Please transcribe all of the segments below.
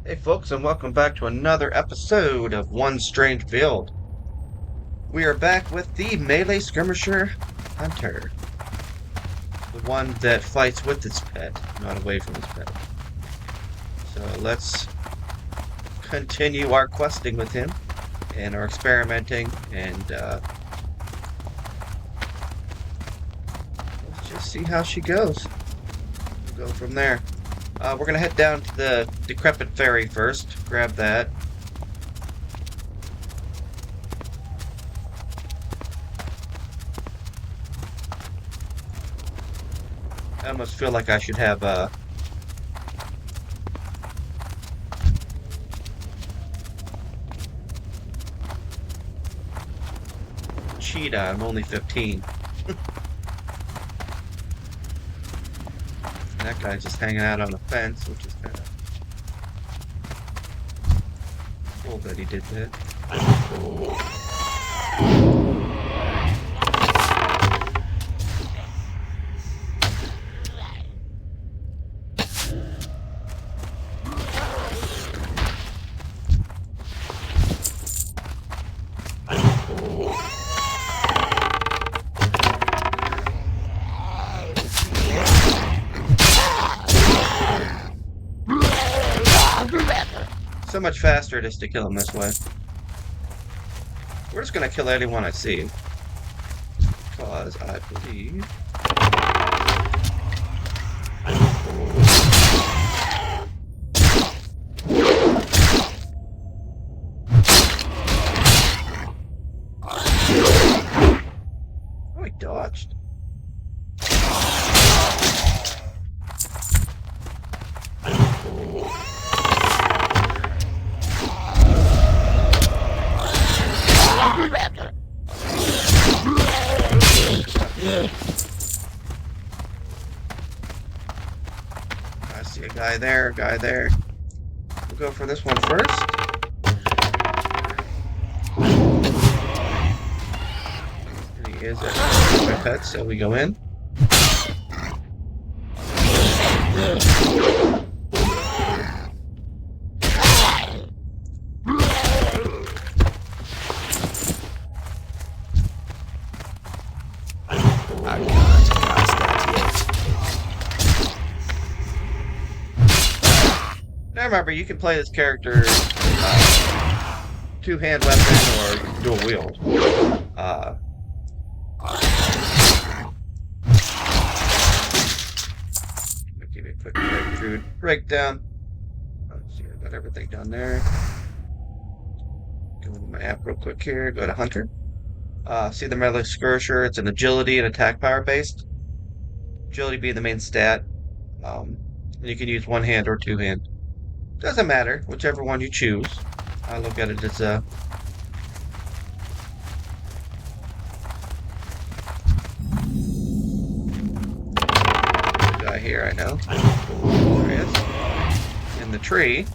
Hey folks, and welcome back to another episode of One Strange Build. We are back with the Melee Skirmisher Hunter. The one that fights with its pet, not away from its pet. So let's continue our questing with him and our experimenting and let's just see how she goes. We'll go from there. We're gonna head down to the Decrepit Ferry first, grab that. I almost feel like I should have cheetah. I'm only 15. That guy's just hanging out on the fence, which is kind of cool that he did that. So much faster it is to kill him this way. We're just gonna kill anyone I see. Because I believe... Oh, he dodged. I see a guy there, a guy there. We'll go for this one first. And he is at my pet, so we go in. Now remember, you can play this character two-hand weapon or dual wield. Give you a quick breakdown. Let's see, I got everything done there. Go into my app real quick here. Go to Hunter. See the Melee Skirmisher. It's an agility and attack power based. Agility being the main stat. And you can use one hand or two hand. Doesn't matter, whichever one you choose. I look at it as a guy here, I know. There he is. In the tree.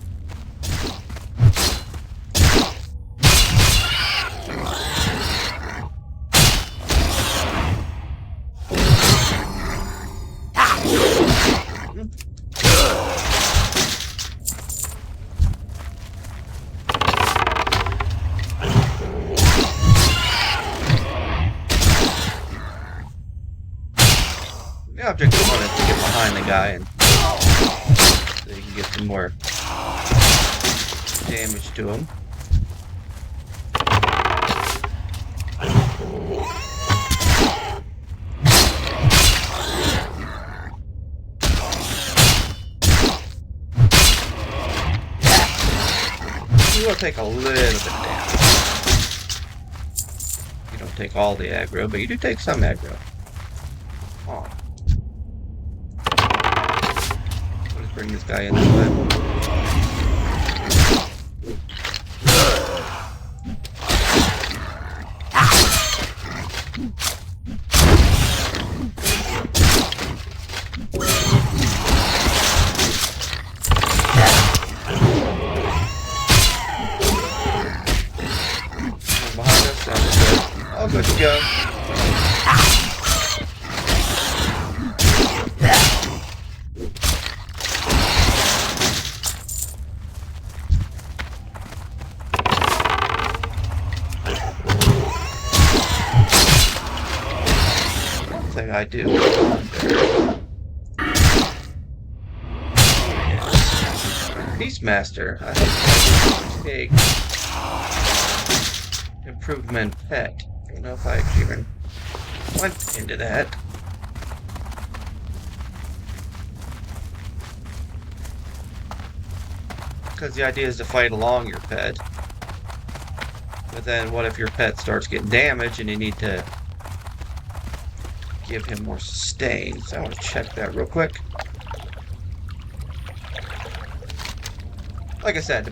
The object is wanted to get behind the guy and so you can get some more damage to him. You will take a little bit of damage. You don't take all the aggro, but you do take some aggro. Oh. Let's bring this guy in this way. Behind us, sounds good. All good to go. I do. Beastmaster. I take improvement pet. I don't know if I actually even went into that. Because the idea is to fight along your pet. But then what if your pet starts getting damaged and you need to give him more sustain? So I want to check that real quick. Like I said,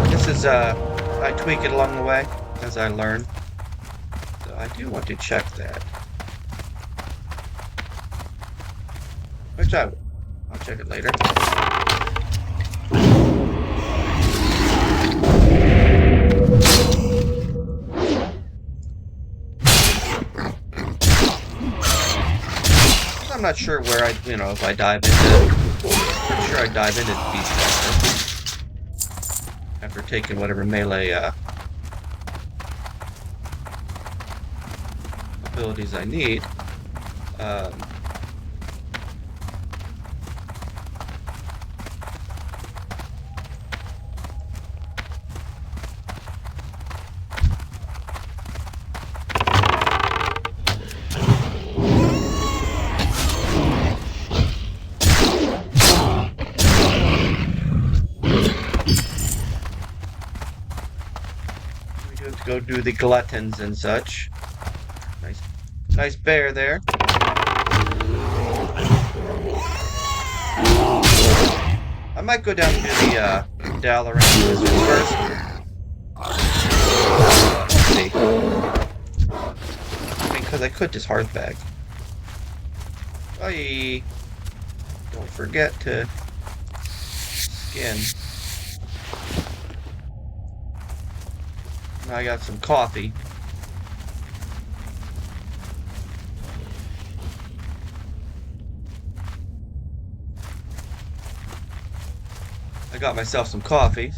this is I tweak it along the way as I learn. So I do want to check that. Which I'll check it later. I'm not sure where if I dive into. I'm sure I dive into Beastmaster after taking whatever melee abilities I need. Go do the gluttons and such. Nice bear there. I might go down to the Dalaran Wizards first. Let's see. I mean, because I could just Hearthbag. Don't forget to skin. I got some coffee. I got myself some coffee.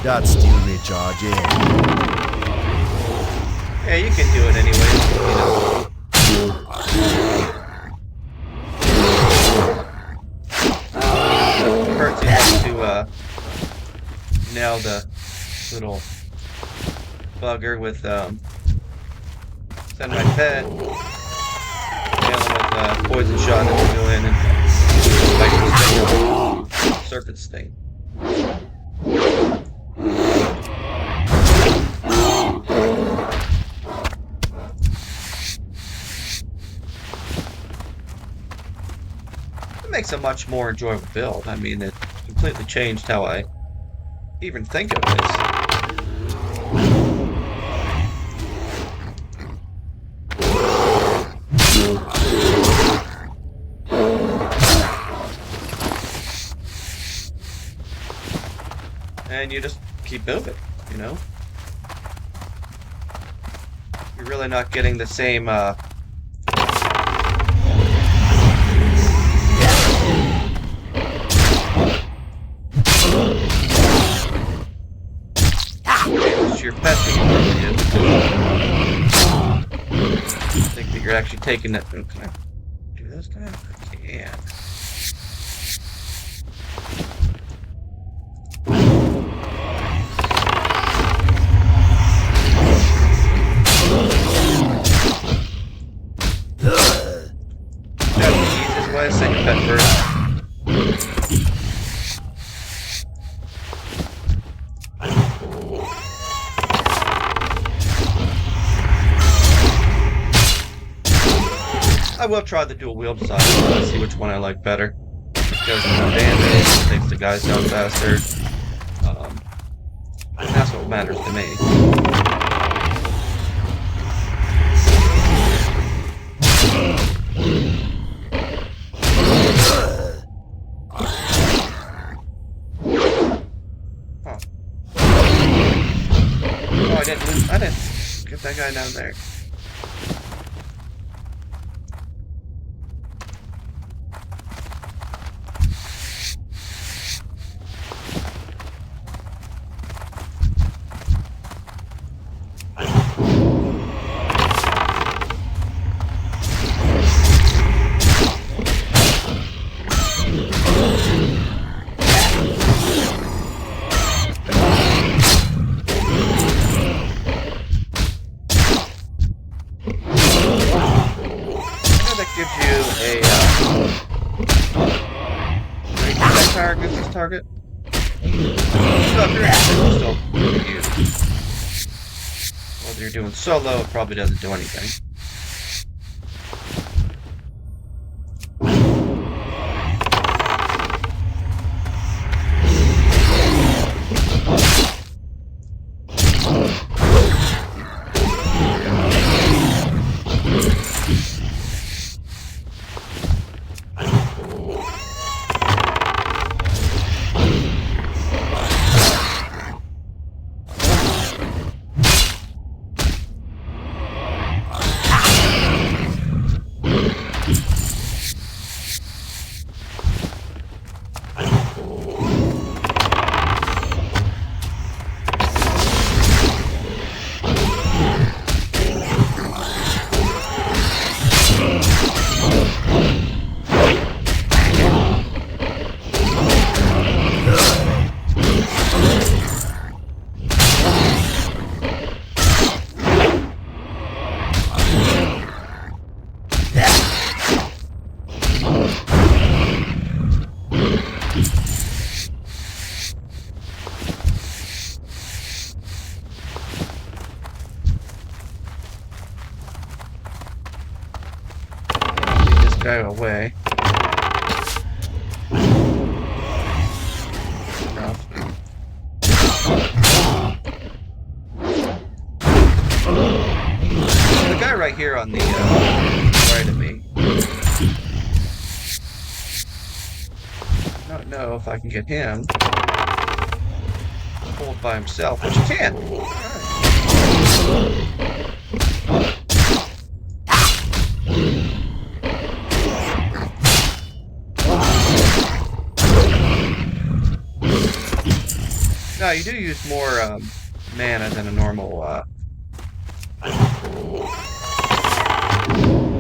That's still recharging. Yeah, you can do it anyway. Hurts you to nail the little bugger with send my pet, nail him with poison shot, and then go in and fight the serpent sting. Makes a much more enjoyable build. I mean, it completely changed how I even think of this. And you just keep moving, you know? You're really not getting the same your pet that you normally do. I think that you're actually taking that. Can I do this guy? I can. That's the easiest way to set your pet first. I will try the dual wield side to see which one I like better. It does more damage, takes the guys down faster. And that's what matters to me. Huh. Oh, I didn't Get that guy down there. Target. Whether you're doing solo, it probably doesn't do anything. Go away. Enough. The guy right here on the right of me. I don't know if I can get him pulled by himself, but you can. No, you do use more mana than a normal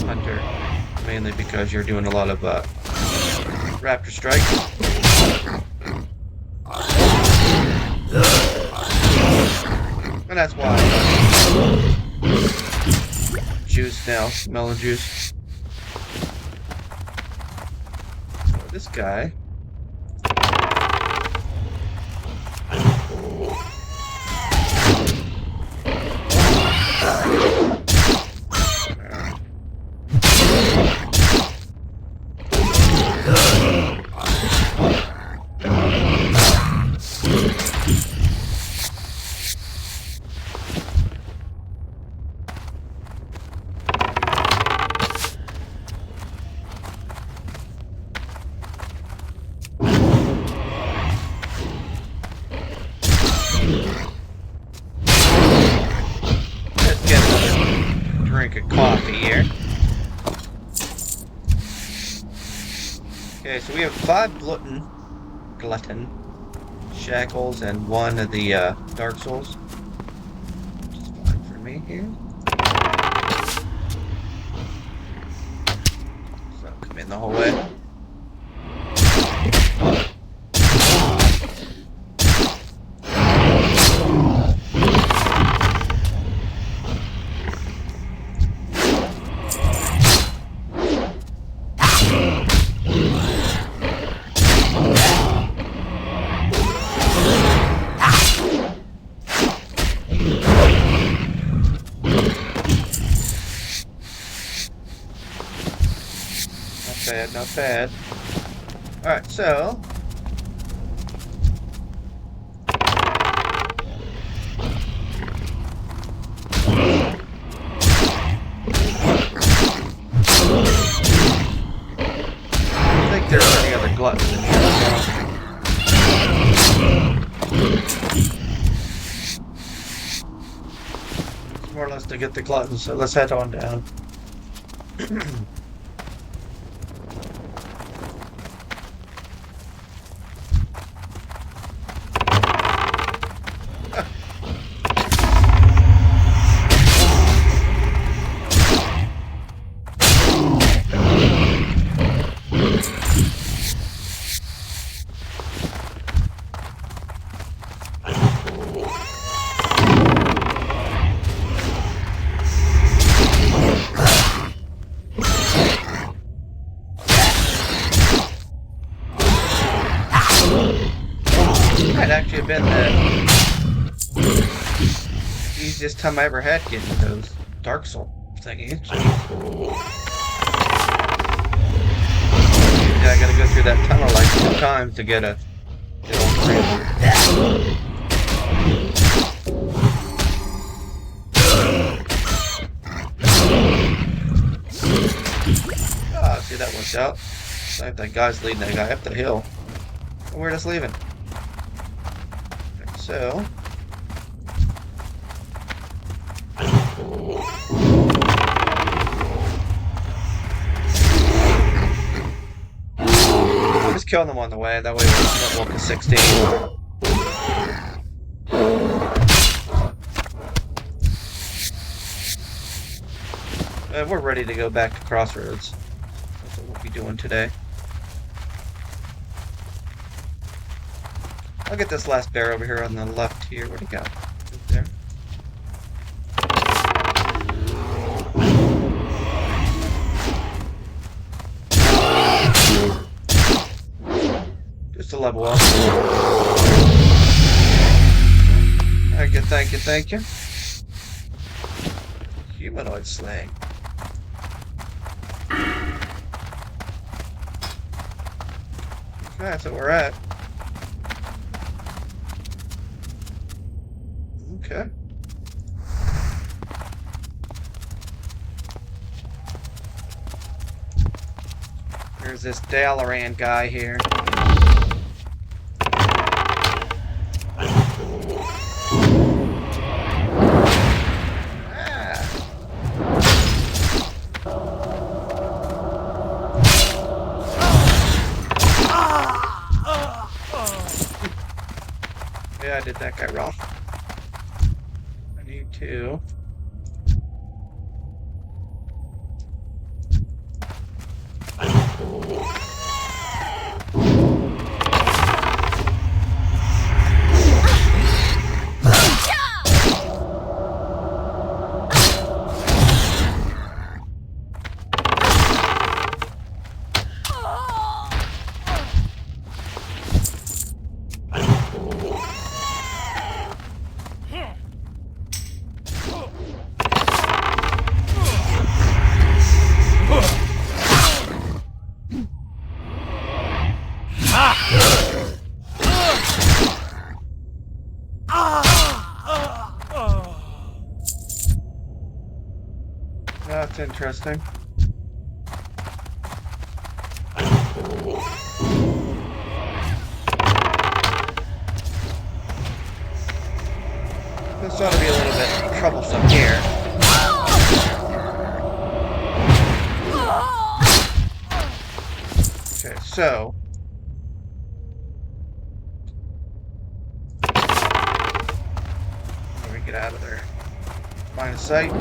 hunter, mainly because you're doing a lot of raptor strike. And that's why juice now, melon juice. So this guy. Drink of coffee here. Okay, so we have 5 glutton shackles and 1 of the Dark Souls, which is fine for me here. So come in the whole way. Not bad. Alright, so I think there are any other gluttons in here. It's more or less the get the gluttons, so let's head on down. Might actually have been the easiest time I ever had getting those Dark Soul thingies. Yeah, I gotta go through that tunnel like 2 times to get all 3 of them. Ah, see, that worked out. Looks like that guy's leading that guy up the hill. We're just leaving. So, just kill them on the way. That way we don't walk to 16. We're ready to go back to Crossroads. That's what we'll be doing today. I'll get this last bear over here on the left here. Where'd he go? There. Just to level up. Thank you, thank you, thank you. Humanoid slaying. Okay, that's where we're at. Okay. There's this Dalaran guy here. Yeah, I did that guy wrong. Two. That's interesting. This ought to be a little bit troublesome here. Okay, so let me get out of there. Find a sight.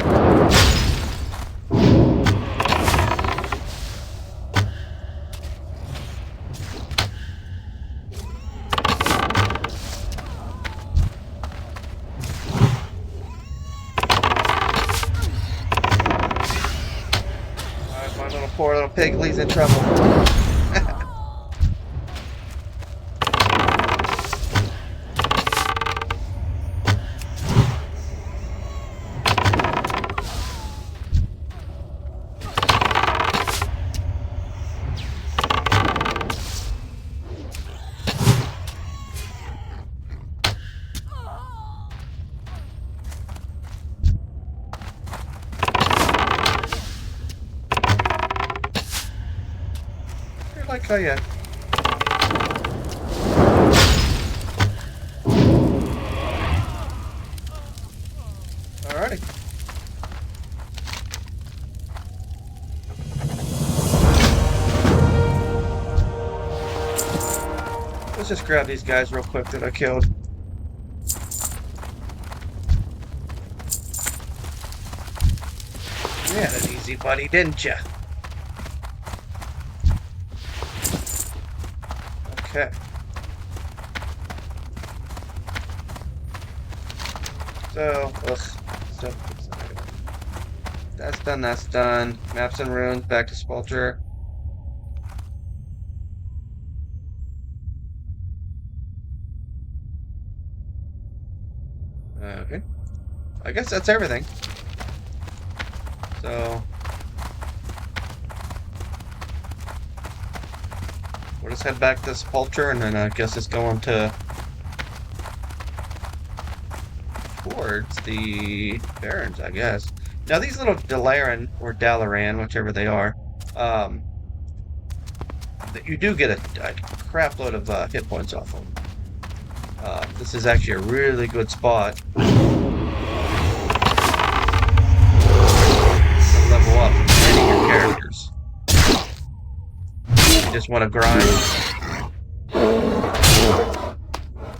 Poor little pigly's in trouble. Like how you alrighty. let's just grab these guys real quick that I killed. You had it easy, buddy, didn't you? Okay. So, that's done, that's done. Maps and runes, back to Spulcher. Okay. I guess that's everything. So, we'll just head back to Spulcher, and then I guess it's going towards the Barrens, I guess. Now these little Dalaran or Dalaran, whichever they are, you do get a crap load of hit points off them. This is actually a really good spot to level up any of your characters. You just want to grind.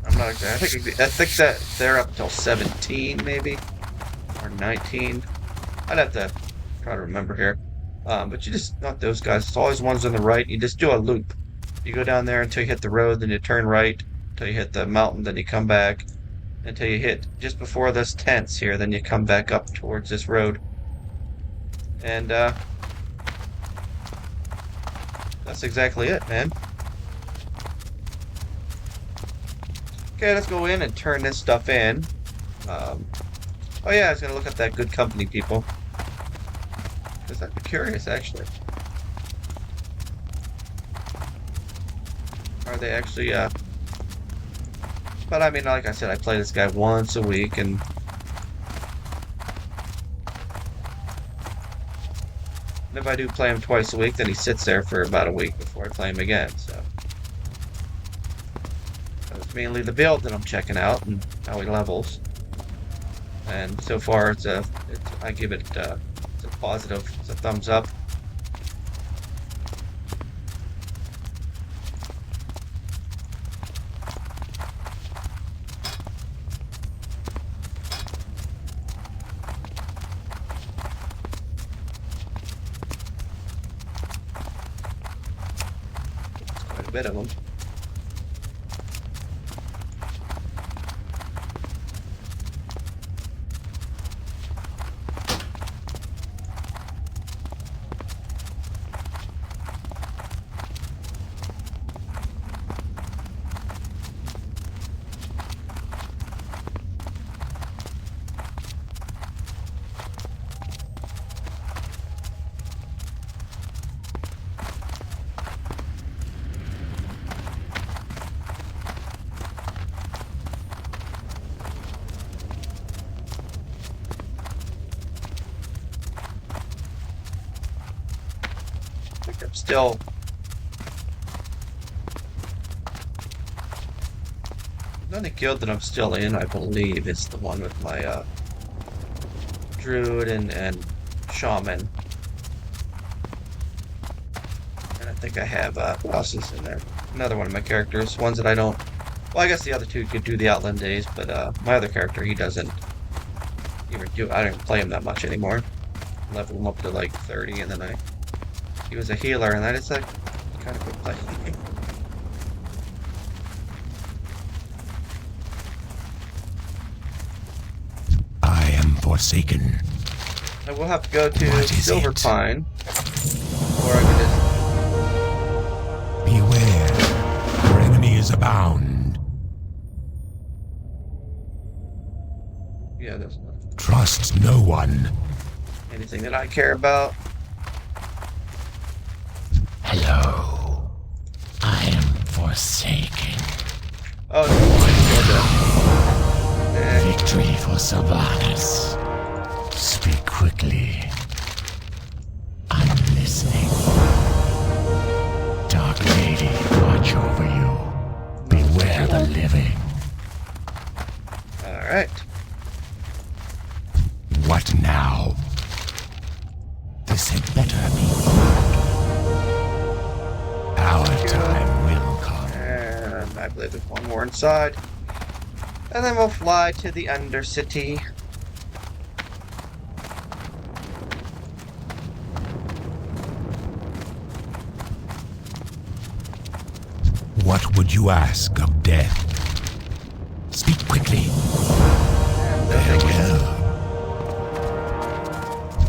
I'm not exactly. I think that they're up until 17, maybe, or 19. I'd have to try to remember here. But you just, not those guys. It's always ones on the right. You just do a loop. You go down there until you hit the road, then you turn right. Until you hit the mountain, then you come back. Until you hit just before this tents here, then you come back up towards this road. And, that's exactly it, man. Okay, let's go in and turn this stuff in. Oh yeah, I was gonna look at that good company people. Because I'm curious, actually. Are they actually, But I mean, like I said, I play this guy once a week, and if I do play him twice a week, then he sits there for about a week before I play him again, so. That's mainly the build that I'm checking out and how he levels. And so far, I give it, it's a positive, it's a thumbs up. Quite a bit of them. I'm still the only guild that I'm still in, I believe, is the one with my druid and shaman. And I think I have what else is in there? Another one of my characters, ones that I don't. Well, I guess the other two could do the Outland days, but my other character, he doesn't even do. I don't even play him that much anymore. Level him up to like 30, and then he was a healer, and I just like kind of quit playing. I am forsaken. I will have to go to Silver Pine, or I can just beware, your enemies abound. Yeah, there's not Trust no one. anything that I care about. Hello. I am forsaken. Oh, never mind. Victory for Sylvanas. Speak quickly. I'm listening. Dark Lady, watch over you. Beware the living. Alright. What now? This had better be. Our time will come. And I I believe there's one more inside. And then we'll fly to the Undercity. What would you ask of death? Speak quickly. Farewell.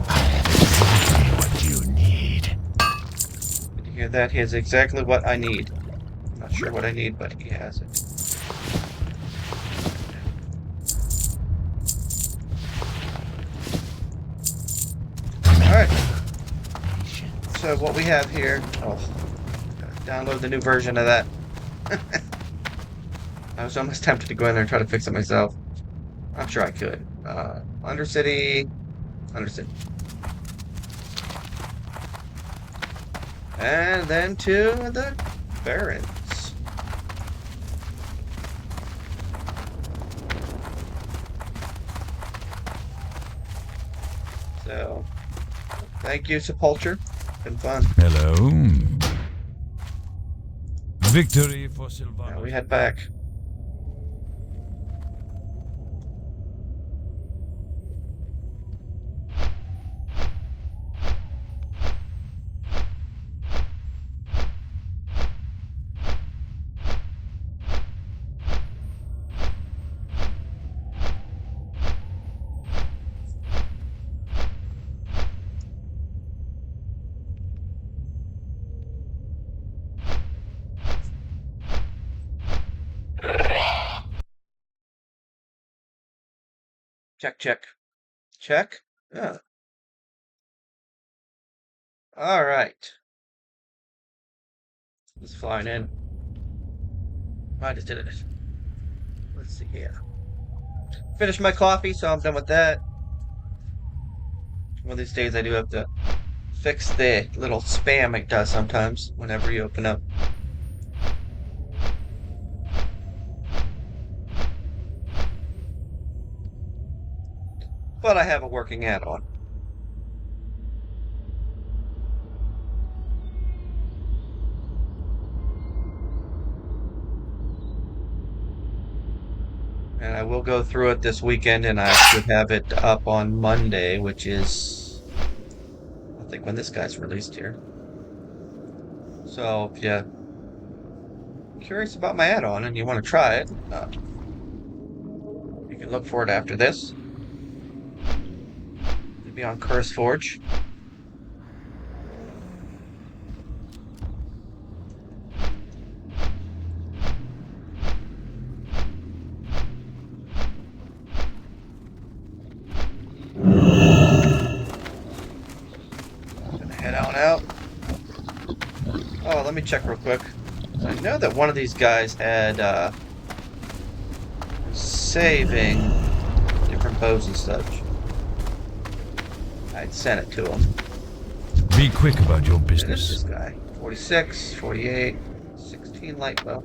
I have exactly what you need. Did you hear that? He has exactly what I need. I'm not sure what I need, but he has it. Alright. So what we have here... Oh, gotta download the new version of that. I was almost tempted to go in there and try to fix it myself. I'm sure I could. Undercity. And then to the Barrens. So, thank you, Sepulture. Been fun. Hello. Victory for Silvana. Now we head back. Check. Yeah. Alright. Just flying in. I just did it. Let's see here. Finished my coffee, so I'm done with that. One of these days I do have to fix the little spam it does sometimes whenever you open up. But I have a working add-on. And I will go through it this weekend, and I should have it up on Monday, which is, I think, when this guy's released here. So, if you're curious about my add-on and you want to try it, you can look for it after this. It'll be on Curse Forge. Head on out. Oh, let me check real quick. I know that one of these guys had saving different bows and such. I'd sent it to him. Be quick about your This business. guy. 46, 48, 16 light bow.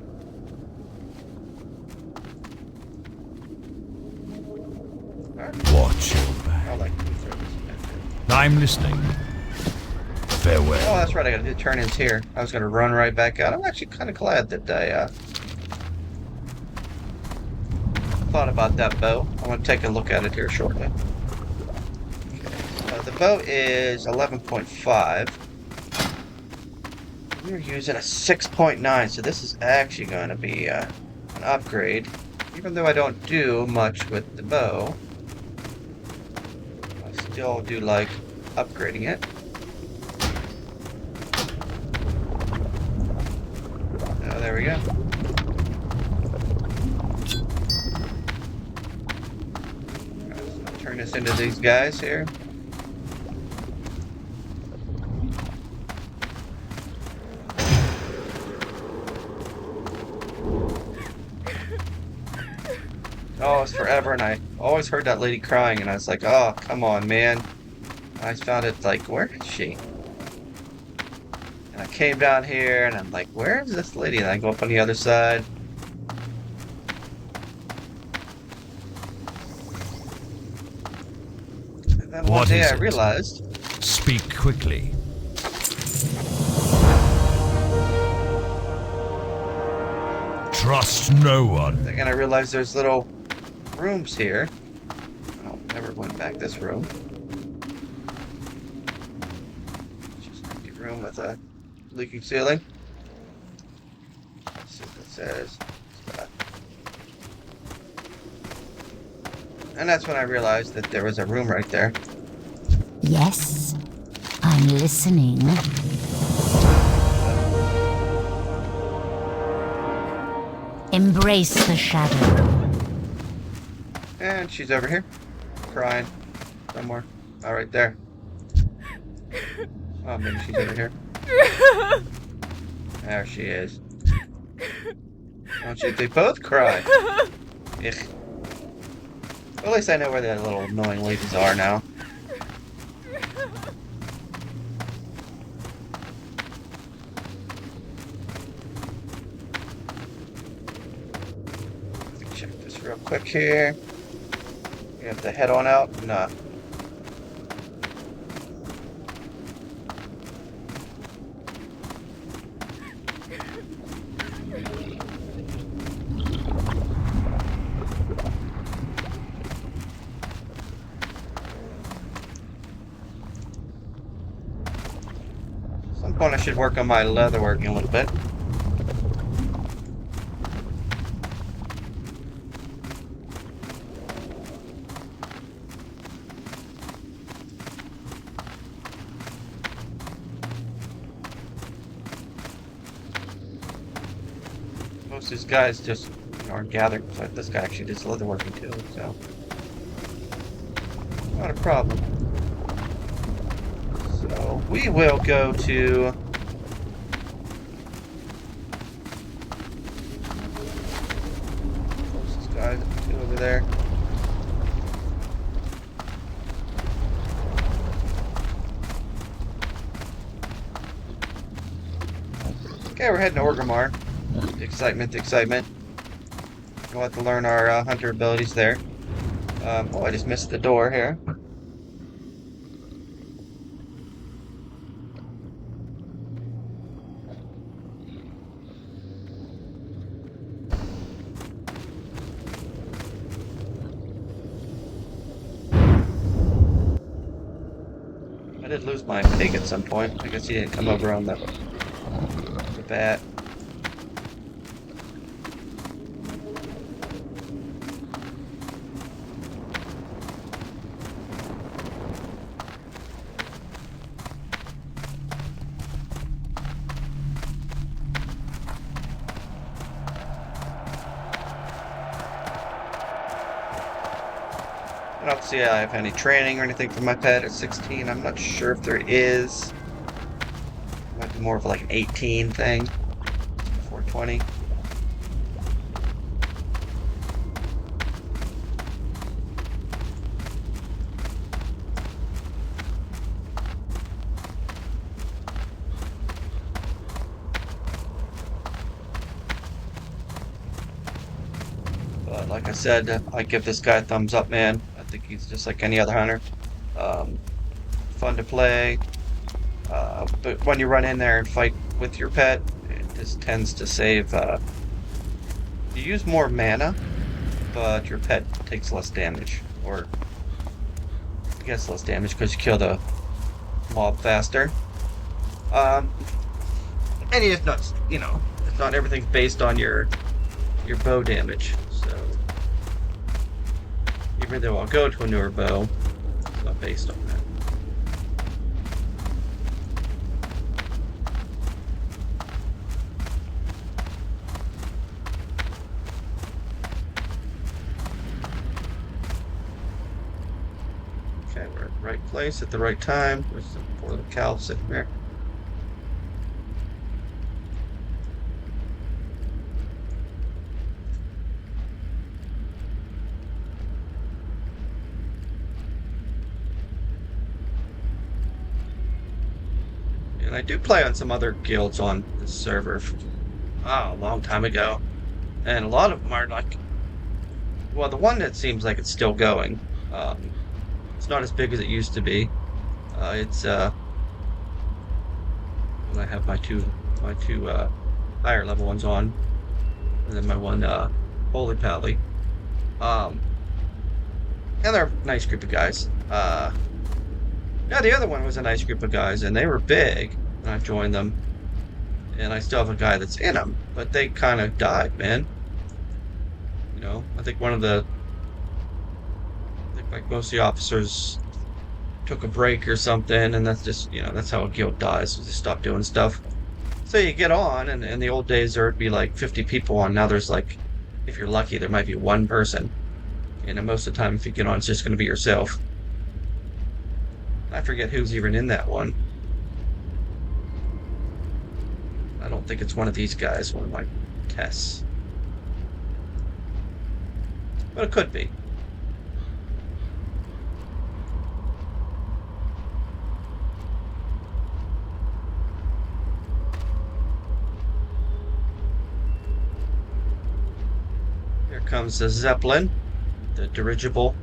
Watch your I back. like to throw this. I'm listening. Farewell. Oh, that's right. I gotta do turn-ins here. I was gonna run right back out. I'm actually kind of glad that I thought about that bow. I'm gonna take a look at it here shortly. Okay. The bow is 11.5. We're using a 6.9, so this is actually going to be an upgrade. Even though I don't do much with the bow, I still do like upgrading it. Oh, there we go. Let's turn this into these guys here. Oh, it's forever, and I always heard that lady crying, and I was like, oh, come on, man. I found it, like, where is she? And I came down here, and I'm like, where is this lady? And I go up on the other side. And then one What day is I it? realized, Speak quickly. trust no one. And I realized there's little rooms here. Oh, never went back this room. Just an empty room with a leaking ceiling. Let's see what that says. And that's when I realized that there was a room right there. Yes, I'm listening. Embrace the shadow. And she's over here, crying somewhere. Oh, right there. Oh, maybe she's over here. There she is. Why don't they both cry? Ugh. Well, at least I know where the little annoying ladies are now. Check this real quick here. We have to head on out. Nah. At some point I should work on my leatherworking a little bit. Most of these guys just aren't gathered, but this guy actually does leatherworking too, so not a problem. So we will go to closest guys two over there. Okay, we're heading to Orgrimmar. Excitement, excitement. We'll have to learn our hunter abilities there. Oh, I just missed the door here. I did lose my pig at some point. I guess he didn't come over on the bat. I don't see I have any training or anything for my pet at 16. I'm not sure if there is. Might be more of like an 18 thing. 420. But like I said, I give this guy a thumbs up, man. I think he's just like any other hunter. Fun to play. But when you run in there and fight with your pet, it just tends to save. You use more mana, but your pet takes less damage, or I guess less damage because you kill the mob faster. And it's not, it's not everything's based on your bow damage. So even though I'll go to a newer bow, it's not based on that. Okay, we're at the right place at the right time. There's some poor little cow sitting there. And I do play on some other guilds on this server a long time ago. And a lot of them are like, well, the one that seems like it's still going. It's not as big as it used to be. It's I have my two higher level ones on. and then my one Holy Pally. And they're a nice group of guys. Yeah, the other one was a nice group of guys, and they were big, and I joined them. And I still have a guy that's in them, but they kind of died, man. You know, I think like most of the officers took a break or something, and that's just, that's how a guild dies. You just stop doing stuff. So you get on, and in the old days there'd be like 50 people on. Now there's like, if you're lucky, there might be one person. And most of the time, if you get on, it's just going to be yourself. I forget who's even in that one. I don't think it's one of these guys, one of my tests. But it could be. Here comes the Zeppelin, the dirigible.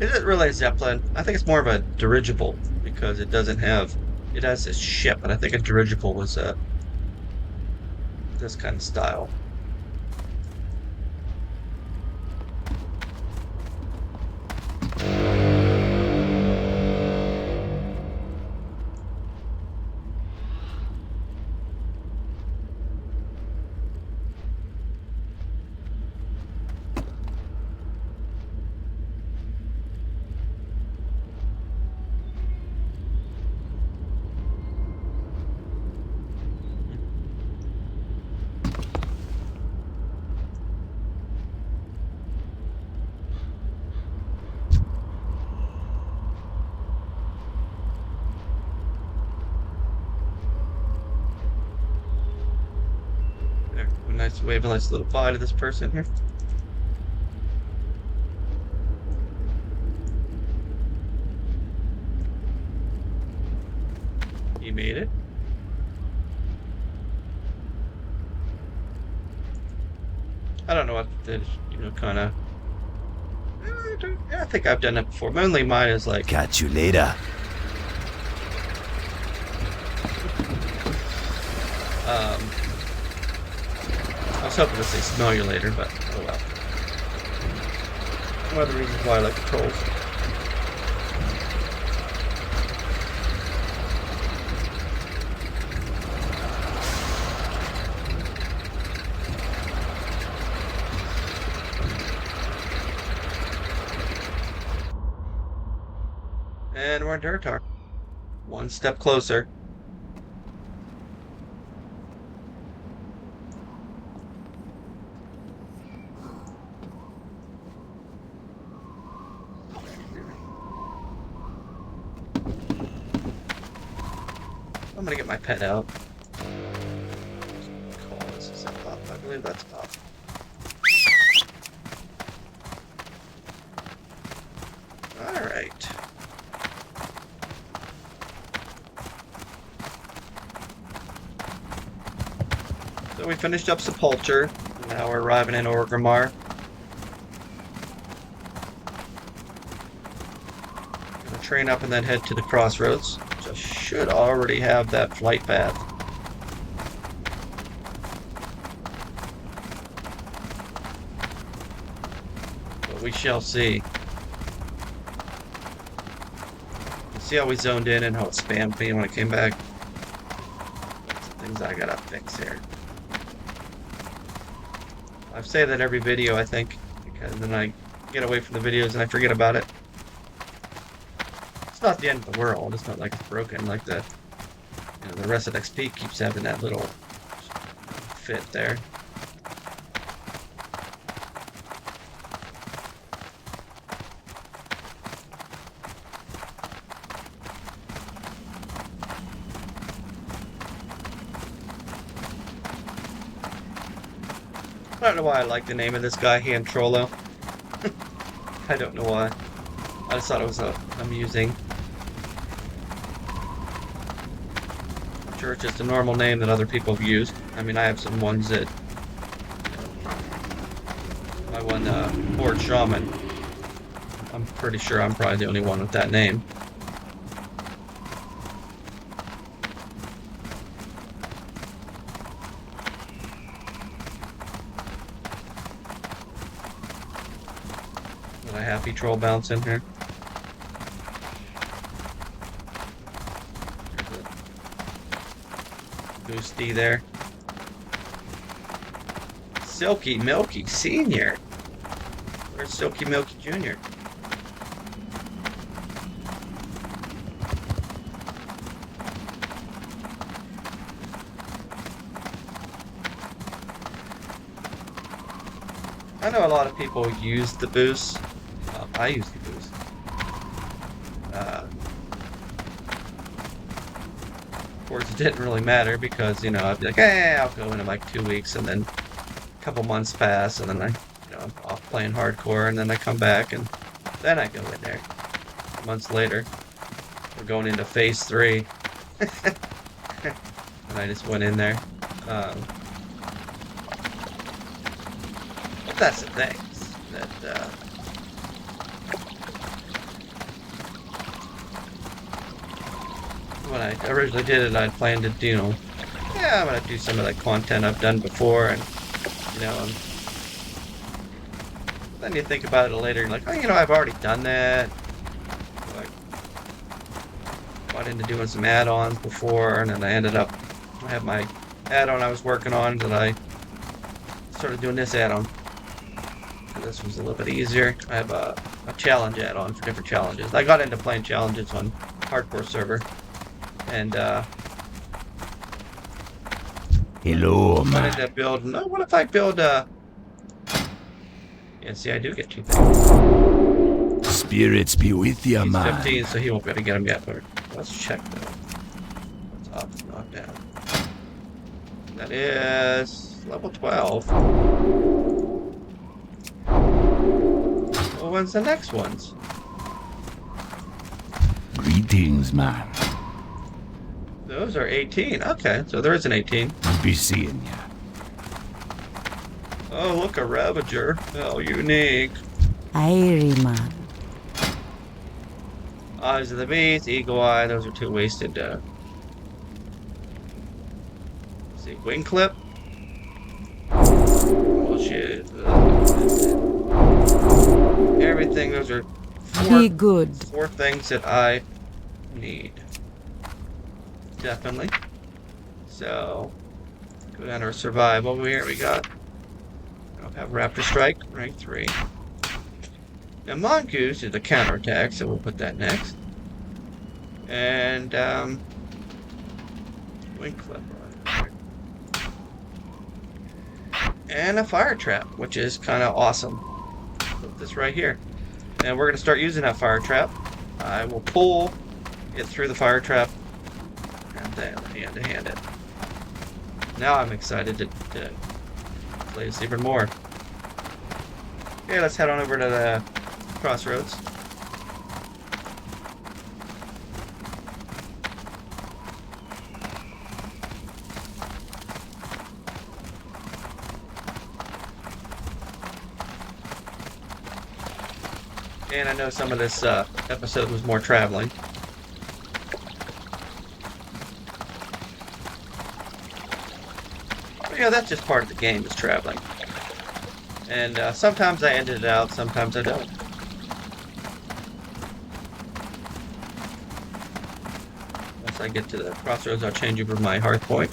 Is it really a Zeppelin? I think it's more of a dirigible because it has this ship, and I think a dirigible was this kind of style. Nice wave a nice little bye to this person here. He made it. I don't know what the, kind of. I think I've done it before. Mainly mine is like. Catch you later. I was hoping to say smell you later, but oh well. One of the reasons why I like the trolls. And we're in Durtar. One step closer. I'm gonna get my pet out. Is that up? I believe that's up. Alright. So we finished up Sepulture. Now we're arriving in Orgrimmar. Gonna train up and then head to the crossroads. Should already have that flight path. But we shall see. See how we zoned in and how it spammed me when it came back. Some things I gotta fix here. I say that every video, I think, because then I get away from the videos and I forget about it. It's not the end of the world. It's not like it's broken. Like the rest of XP keeps having that little fit there. I don't know why I like the name of this guy, Han Trollo. I don't know why. I just thought it was amusing. I'm sure it's just a normal name that other people have used. I mean, I have some ones that... my one, Horde Shaman. I'm pretty sure I'm probably the only one with that name. happy troll bounce in here. Boosty there. Silky Milky Senior. Where's Silky Milky Junior? I know a lot of people use the boost. I use the boost. Of course, it didn't really matter because, you know, I'd be like, hey, I'll go in like 2 weeks, and then a couple months pass, and then I'm off playing hardcore, and then I come back, and then I go in there. Months later, we're going into phase 3. And I just went in there. But that's the thing. That, when I originally did it, I'd planned to do, yeah, I'm gonna do some of that content I've done before, and, you know, then you think about it later, and like, oh, you know, I've already done that. Like, got into doing some add-ons before, and then I ended up, I have my add-on I was working on, that I started doing this add-on. This was a little bit easier. I have a challenge add-on for different challenges. I got into playing challenges on hardcore server, and Hello, I man. ended up building. Oh, what if I build? Yeah, see, I do get 2 things. Spirits be with you, He's man. 15, so he won't be able to get them yet. But let's check though. What's up? Not down. That is level 12. Well, when's the next ones? Greetings, man. Those are 18. Okay, so there is an 18. We'll be seeing ya. Oh, look, a Ravager. Oh, unique. Airy man. Eyes of the Beast, Eagle Eye. Those are 2 wasted. Let's see, Wing Clip. Bullshit. Everything. Those are Be good. 4 things that I need. Definitely. So, go down to our survival here. We got. I'll have Raptor Strike, rank 3. Now, Mongoose is the counterattack, so we'll put that next. And, Wing Clip. And a Fire Trap, which is kind of awesome. Put this right here. And we're going to start using that Fire Trap. I will pull it through the Fire Trap, and then hand it. Now I'm excited to play this even more. Okay, let's head on over to the crossroads. And I know some of this episode was more traveling. But, yeah, that's just part of the game, is traveling. And sometimes I ended it out, sometimes I don't. Once I get to the crossroads, I'll change over my hard point.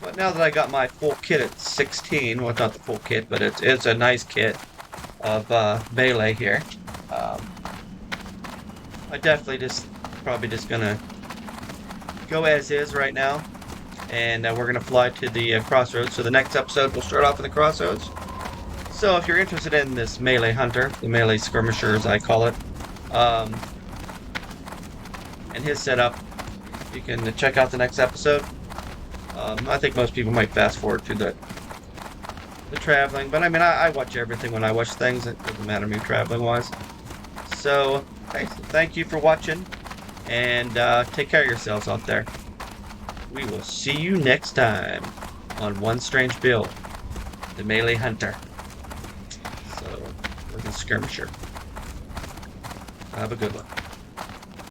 But now that I got my full kit at 16, well, not the full kit, but it's a nice kit of Melee here. I definitely probably just gonna go as is right now, and we're gonna fly to the crossroads. So the next episode we'll start off in the crossroads. So if you're interested in this Melee Hunter, the Melee Skirmisher as I call it, and his setup, you can check out the next episode. I think most people might fast forward to the traveling, but I mean, I watch everything when I watch things. It doesn't matter me traveling wise. So, hey, thank you for watching, and take care of yourselves out there. We will see you next time on One Strange Build, the Melee Hunter. So, or the Skirmisher. Have a good one.